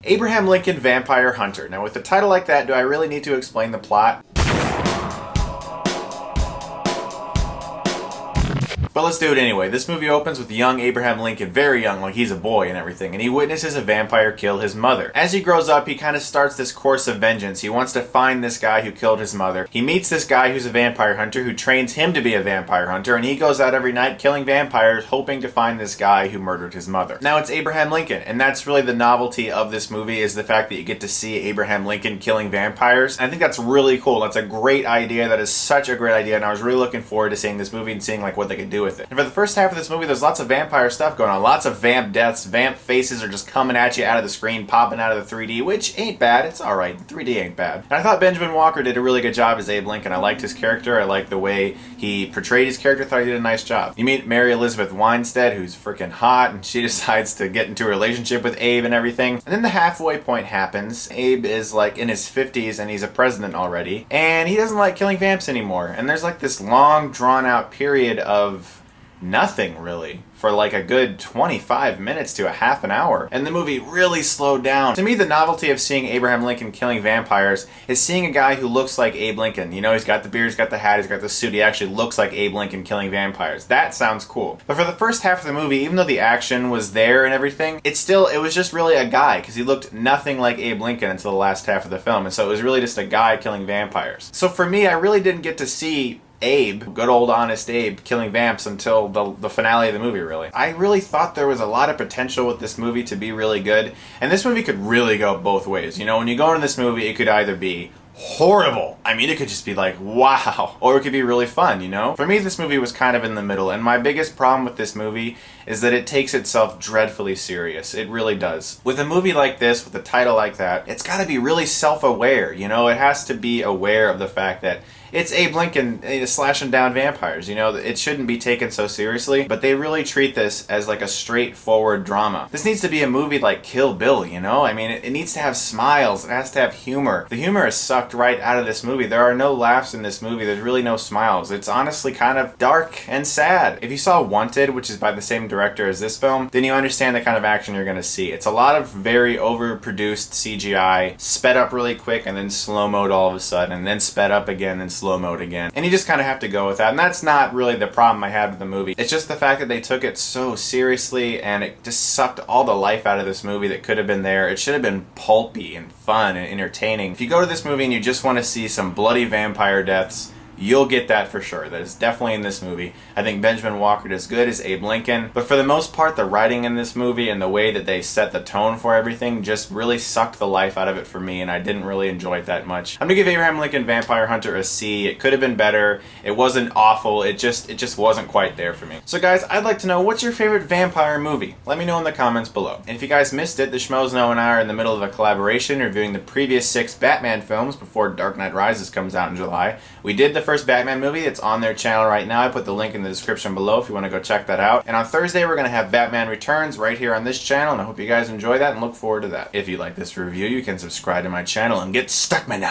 Abraham Lincoln Vampire Hunter. Now with a title like that, do I really need to explain the plot? But let's do it anyway. This movie opens with young Abraham Lincoln, very young, like he's a boy and everything, and he witnesses a vampire kill his mother. As he grows up, he kind of starts this course of vengeance. He wants to find this guy who killed his mother. He meets this guy who's a vampire hunter who trains him to be a vampire hunter, and he goes out every night killing vampires, hoping to find this guy who murdered his mother. Now it's Abraham Lincoln, and that's really the novelty of this movie, is the fact that you get to see Abraham Lincoln killing vampires. And I think that's really cool. That's a great idea. That is such a great idea, and I was really looking forward to seeing this movie and seeing like what they could do with it. And for the first half of this movie, there's lots of vampire stuff going on. Lots of vamp deaths. Vamp faces are just coming at you out of the screen, popping out of the 3D, which ain't bad. It's alright. 3D ain't bad. And I thought Benjamin Walker did a really good job as Abe Lincoln. I liked his character. I liked the way he portrayed his character. I thought he did a nice job. You meet Mary Elizabeth Winstead, who's freaking hot, and she decides to get into a relationship with Abe and everything. And then the halfway point happens. Abe is like in his 50s and he's a president already, and he doesn't like killing vamps anymore. And there's like this long, drawn out period of nothing really for like a good 25 minutes to a half an hour, and the movie really slowed down. To me, the novelty of seeing Abraham Lincoln killing vampires is seeing a guy who looks like Abe Lincoln. You know, he's got the beard, he's got the hat, he's got the suit, he actually looks like Abe Lincoln killing vampires. That sounds cool. But for the first half of the movie, even though the action was there and everything, it was just really a guy, because he looked nothing like Abe Lincoln until the last half of the film, and so it was really just a guy killing vampires. So for me, I really didn't get to see Abe, good old honest Abe, killing vamps until the finale of the movie, really. I really thought there was a lot of potential with this movie to be really good, and this movie could really go both ways. You know, when you go into this movie, it could either be horrible. I mean, it could just be like, wow. Or it could be really fun, you know? For me, this movie was kind of in the middle, and my biggest problem with this movie is that it takes itself dreadfully serious. It really does. With a movie like this, with a title like that, it's gotta be really self-aware, you know? It has to be aware of the fact that it's Abe Lincoln slashing down vampires, you know? It shouldn't be taken so seriously, but they really treat this as like a straightforward drama. This needs to be a movie like Kill Bill, you know? I mean, it needs to have smiles, it has to have humor. The humor is sucked right out of this movie. There are no laughs in this movie, there's really no smiles. It's honestly kind of dark and sad. If you saw Wanted, which is by the same director as this film, then you understand the kind of action you're gonna see. It's a lot of very overproduced CGI, sped up really quick and then slow-moed all of a sudden, and then sped up again and slow mode again. And you just kind of have to go with that. And that's not really the problem I had with the movie. It's just the fact that they took it so seriously and it just sucked all the life out of this movie that could have been there. It should have been pulpy and fun and entertaining. If you go to this movie and you just want to see some bloody vampire deaths, you'll get that for sure. That is definitely in this movie. I think Benjamin Walker does good as Abe Lincoln, but for the most part, the writing in this movie and the way that they set the tone for everything just really sucked the life out of it for me, and I didn't really enjoy it that much. I'm gonna give Abraham Lincoln Vampire Hunter a C. It could have been better. It wasn't awful. It just wasn't quite there for me. So guys, I'd like to know, what's your favorite vampire movie? Let me know in the comments below. And if you guys missed it, the Schmoes Know and I are in the middle of a collaboration reviewing the previous 6 Batman films before Dark Knight Rises comes out in July. We did the first Batman movie. It's on their channel right now. I put the link in the description below if you want to go check that out. And on Thursday, we're going to have Batman Returns right here on this channel, and I hope you guys enjoy that and look forward to that. If you like this review, you can subscribe to my channel and get Stuckmann.